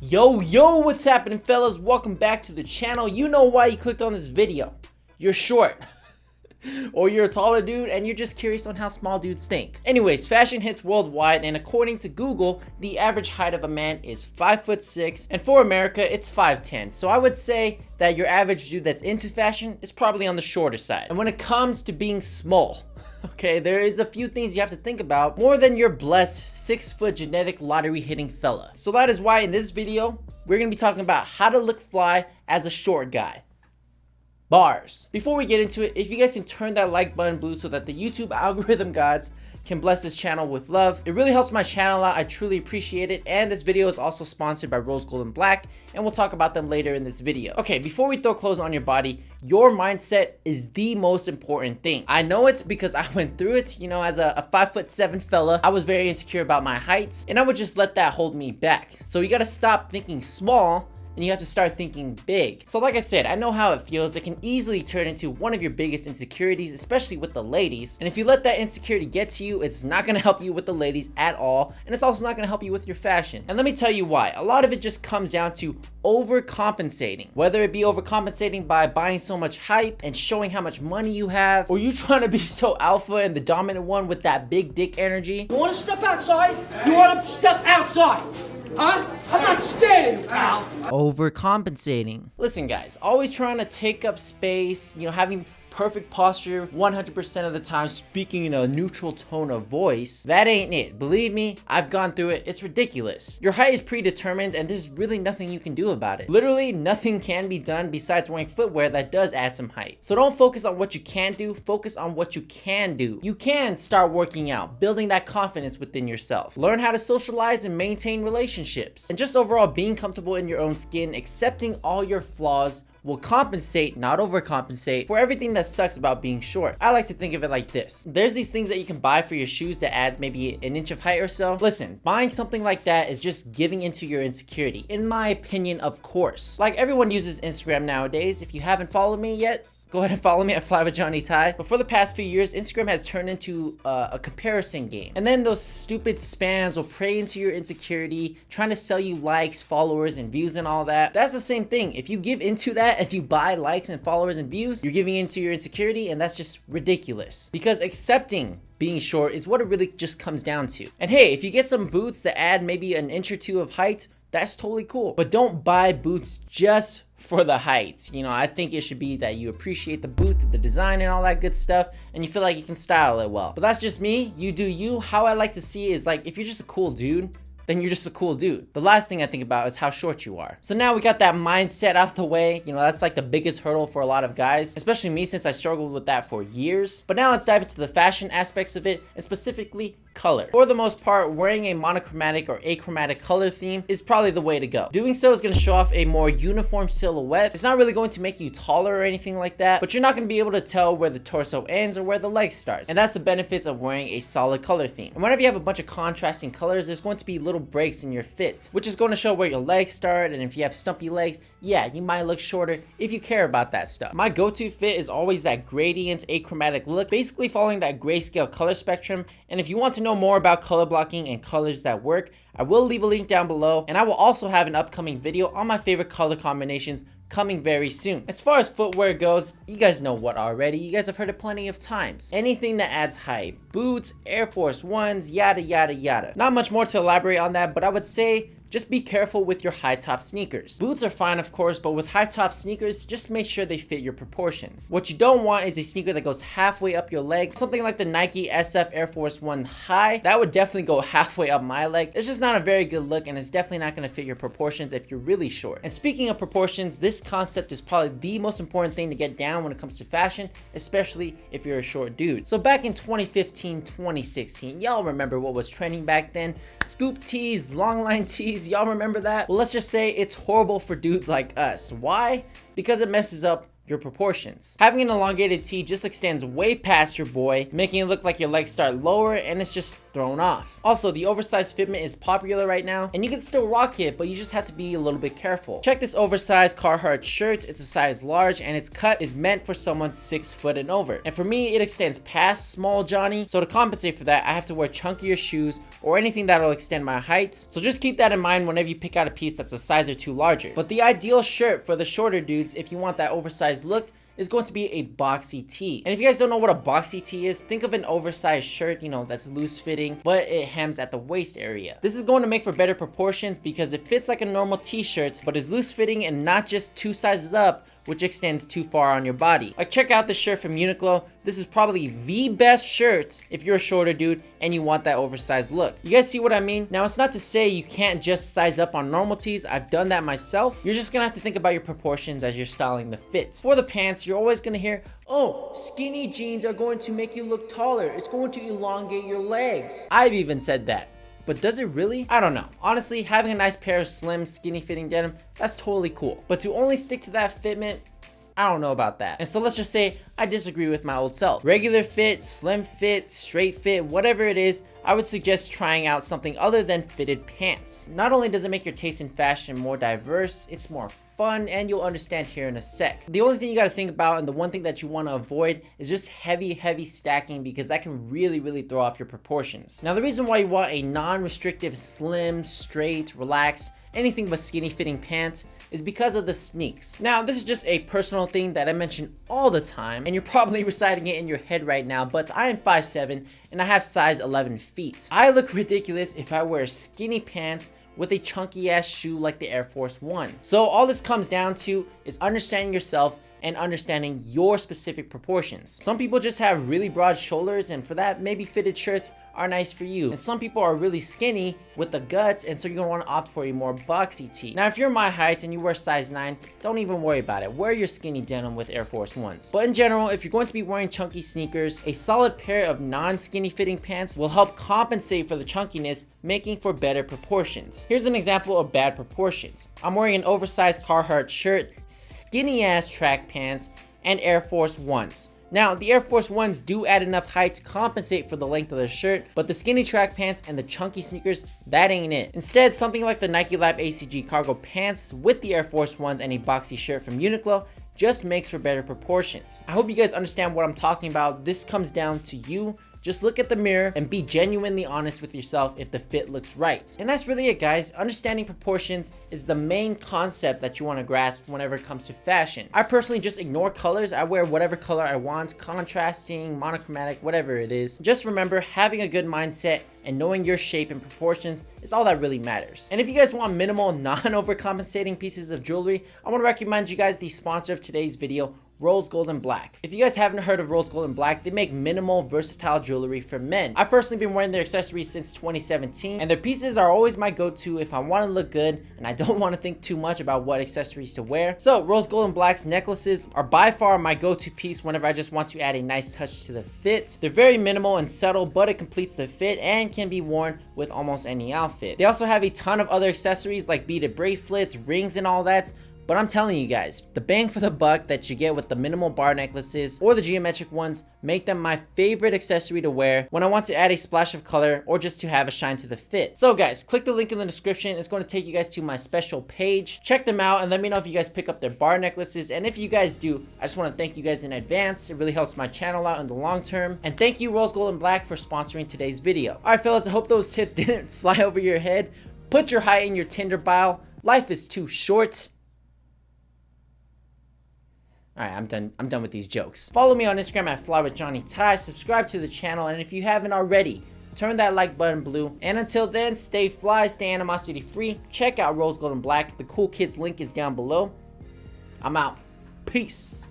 Yo, what's happening, fellas? Welcome back to the channel. You know why you clicked on this video. You're short. Or you're a taller dude and you're just curious on how small dudes think. Anyways, fashion hits worldwide, and according to Google, the average height of a man is 5'6", and for America, it's 5'10". So I would say that your average dude that's into fashion is probably on the shorter side. And when it comes to being small, okay, there is a few things you have to think about more than your blessed 6-foot genetic lottery hitting fella. So that is why in this video, we're gonna be talking about how to look fly as a short guy. Bars. Before we get into it, if you guys can turn that like button blue so that the YouTube algorithm gods can bless this channel with love, it really helps my channel out. I truly appreciate it. And this video is also sponsored by Rose Gold and Black, and we'll talk about them later in this video. Okay, before we throw clothes on your body, your mindset is the most important thing. I know it because I went through it. You know, as a 5'7" fella, I was very insecure about my height, and I would just let that hold me back. So you gotta stop thinking small and you have to start thinking big. So like I said, I know how it feels. It can easily turn into one of your biggest insecurities, especially with the ladies. And if you let that insecurity get to you, it's not gonna help you with the ladies at all. And it's also not gonna help you with your fashion. And let me tell you why. A lot of it just comes down to overcompensating. Whether it be overcompensating by buying so much hype and showing how much money you have, or you trying to be so alpha and the dominant one with that big dick energy. You wanna step outside? You wanna step outside? Huh? I'm not standing, pal. Overcompensating. Listen guys, always trying to take up space, you know, having perfect posture 100% of the time, speaking in a neutral tone of voice, that ain't it. Believe me, I've gone through it. It's ridiculous. Your height is predetermined and there's really nothing you can do about it. Literally nothing can be done besides wearing footwear that does add some height. So don't focus on what you can't do, focus on what you can do. You can start working out, building that confidence within yourself. Learn how to socialize and maintain relationships. And just overall being comfortable in your own skin, accepting all your flaws, will compensate, not overcompensate, for everything that sucks about being short. I like to think of it like this. There's these things that you can buy for your shoes that adds maybe an inch of height or so. Listen, buying something like that is just giving into your insecurity. In my opinion, of course. Like, everyone uses Instagram nowadays. If you haven't followed me yet, go ahead and follow me at FlyWithJohnnyTy. But for the past few years, Instagram has turned into a comparison game. And then those stupid spams will prey into your insecurity, trying to sell you likes, followers, and views and all that. That's the same thing. If you give into that, if you buy likes and followers and views, you're giving into your insecurity, and that's just ridiculous. Because accepting being short is what it really just comes down to. And hey, if you get some boots that add maybe an inch or two of height, that's totally cool. But don't buy boots just for the heights. You know, I think it should be that you appreciate the boot, the design and all that good stuff, and you feel like you can style it well. But that's just me. You do you. How I like to see it is, like, if you're just a cool dude, then you're just a cool dude. The last thing I think about is how short you are. So now we got that mindset out the way. You know, that's like the biggest hurdle for a lot of guys, especially me, since I struggled with that for years. But now let's dive into the fashion aspects of it, and specifically color. For the most part, wearing a monochromatic or achromatic color theme is probably the way to go. Doing so is going to show off a more uniform silhouette. It's not really going to make you taller or anything like that, but you're not going to be able to tell where the torso ends or where the leg starts. And that's the benefits of wearing a solid color theme. And whenever you have a bunch of contrasting colors, there's going to be little breaks in your fit, which is going to show where your legs start. And if you have stumpy legs, yeah, you might look shorter if you care about that stuff. My go-to fit is always that gradient achromatic look, basically following that grayscale color spectrum. And if you want to know more about color blocking and colors that work, I will leave a link down below, and I will also have an upcoming video on my favorite color combinations coming very soon. As far as footwear goes, you guys know what already. You guys have heard it plenty of times. Anything that adds height. Boots, Air Force Ones, yada yada yada. Not much more to elaborate on that, but I would say just be careful with your high top sneakers. Boots are fine, of course, but with high top sneakers, just make sure they fit your proportions. What you don't want is a sneaker that goes halfway up your leg. Something like the Nike SF Air Force One High, that would definitely go halfway up my leg. It's just not a very good look, and it's definitely not gonna fit your proportions if you're really short. And speaking of proportions, this concept is probably the most important thing to get down when it comes to fashion, especially if you're a short dude. So back in 2015, 2016, y'all remember what was trending back then? Scoop tees, long line tees, y'all remember that? Well, let's just say it's horrible for dudes like us. Why? Because it messes up your proportions. Having an elongated tee just extends way past your boy, making it look like your legs start lower and it's just thrown off. Also, the oversized fitment is popular right now, and you can still rock it, but you just have to be a little bit careful. Check this oversized Carhartt shirt. It's a size large, and its cut is meant for someone 6 foot and over. And for me, it extends past small Johnny, so to compensate for that, I have to wear chunkier shoes or anything that'll extend my height. So just keep that in mind whenever you pick out a piece that's a size or two larger. But the ideal shirt for the shorter dudes, if you want that oversized look, is going to be a boxy tee. And if you guys don't know what a boxy tee is, think of an oversized shirt, you know, that's loose fitting, but it hems at the waist area. This is going to make for better proportions because it fits like a normal t-shirt, but is loose fitting and not just 2 sizes up, which extends too far on your body. Like, check out this shirt from Uniqlo. This is probably the best shirt if you're a shorter dude and you want that oversized look. You guys see what I mean? Now, it's not to say you can't just size up on normal tees. I've done that myself. You're just gonna have to think about your proportions as you're styling the fit. For the pants, you're always gonna hear, oh, skinny jeans are going to make you look taller. It's going to elongate your legs. I've even said that. But does it really? I don't know. Honestly, having a nice pair of slim, skinny fitting denim, that's totally cool. But to only stick to that fitment, I don't know about that. And so let's just say I disagree with my old self. Regular fit, slim fit, straight fit, whatever it is, I would suggest trying out something other than fitted pants. Not only does it make your taste in fashion more diverse, it's more fun, and you'll understand here in a sec. The only thing you got to think about, and the one thing that you want to avoid, is just heavy stacking, because that can really throw off your proportions. Now, the reason why you want a non-restrictive, slim, straight, relaxed, anything but skinny fitting pants is because of the sneaks. Now, this is just a personal thing that I mention all the time, and you're probably reciting it in your head right now, but I am 5'7", and I have size 11 feet. I look ridiculous if I wear skinny pants with a chunky ass shoe like the Air Force One. So all this comes down to is understanding yourself and understanding your specific proportions. Some people just have really broad shoulders, and for that, maybe fitted shirts are nice for you. And some people are really skinny with the guts, and so you're gonna wanna opt for a more boxy tee. Now, if you're my height and you wear size 9, don't even worry about it. Wear your skinny denim with Air Force Ones. But in general, if you're going to be wearing chunky sneakers, a solid pair of non-skinny fitting pants will help compensate for the chunkiness, making for better proportions. Here's an example of bad proportions. I'm wearing an oversized Carhartt shirt, skinny ass track pants, and Air Force Ones. Now, the Air Force Ones do add enough height to compensate for the length of the shirt, but the skinny track pants and the chunky sneakers, that ain't it. Instead, something like the Nike Lab ACG cargo pants with the Air Force Ones and a boxy shirt from Uniqlo just makes for better proportions. I hope you guys understand what I'm talking about. This comes down to you. Just look at the mirror and be genuinely honest with yourself if the fit looks right. And that's really it, guys. Understanding proportions is the main concept that you want to grasp whenever it comes to fashion. I personally just ignore colors. I wear whatever color I want, contrasting, monochromatic, whatever it is. Just remember, having a good mindset and knowing your shape and proportions is all that really matters. And if you guys want minimal, non-overcompensating pieces of jewelry, I want to recommend you guys the sponsor of today's video, Rose Gold & Black. If you guys haven't heard of Rose Gold & Black, they make minimal, versatile jewelry for men. I've personally been wearing their accessories since 2017, and their pieces are always my go-to if I want to look good and I don't want to think too much about what accessories to wear. So Rose Gold & Black's necklaces are by far my go-to piece whenever I just want to add a nice touch to the fit. They're very minimal and subtle, but it completes the fit and can be worn with almost any outfit. They also have a ton of other accessories like beaded bracelets, rings, and all that. But I'm telling you guys, the bang for the buck that you get with the minimal bar necklaces or the geometric ones make them my favorite accessory to wear when I want to add a splash of color or just to have a shine to the fit. So guys, click the link in the description. It's going to take you guys to my special page. Check them out and let me know if you guys pick up their bar necklaces. And if you guys do, I just want to thank you guys in advance. It really helps my channel out in the long term. And thank you, Rose Gold & Black, for sponsoring today's video. All right, fellas, I hope those tips didn't fly over your head. Put your height in your Tinder bio. Life is too short. All right, I'm done with these jokes. Follow me on Instagram at FlyWithJohnnyTie. Subscribe to the channel, and if you haven't already, turn that like button blue. And until then, stay fly, stay animosity free. Check out Rose Gold & Black. The cool kids link is down below. I'm out. Peace.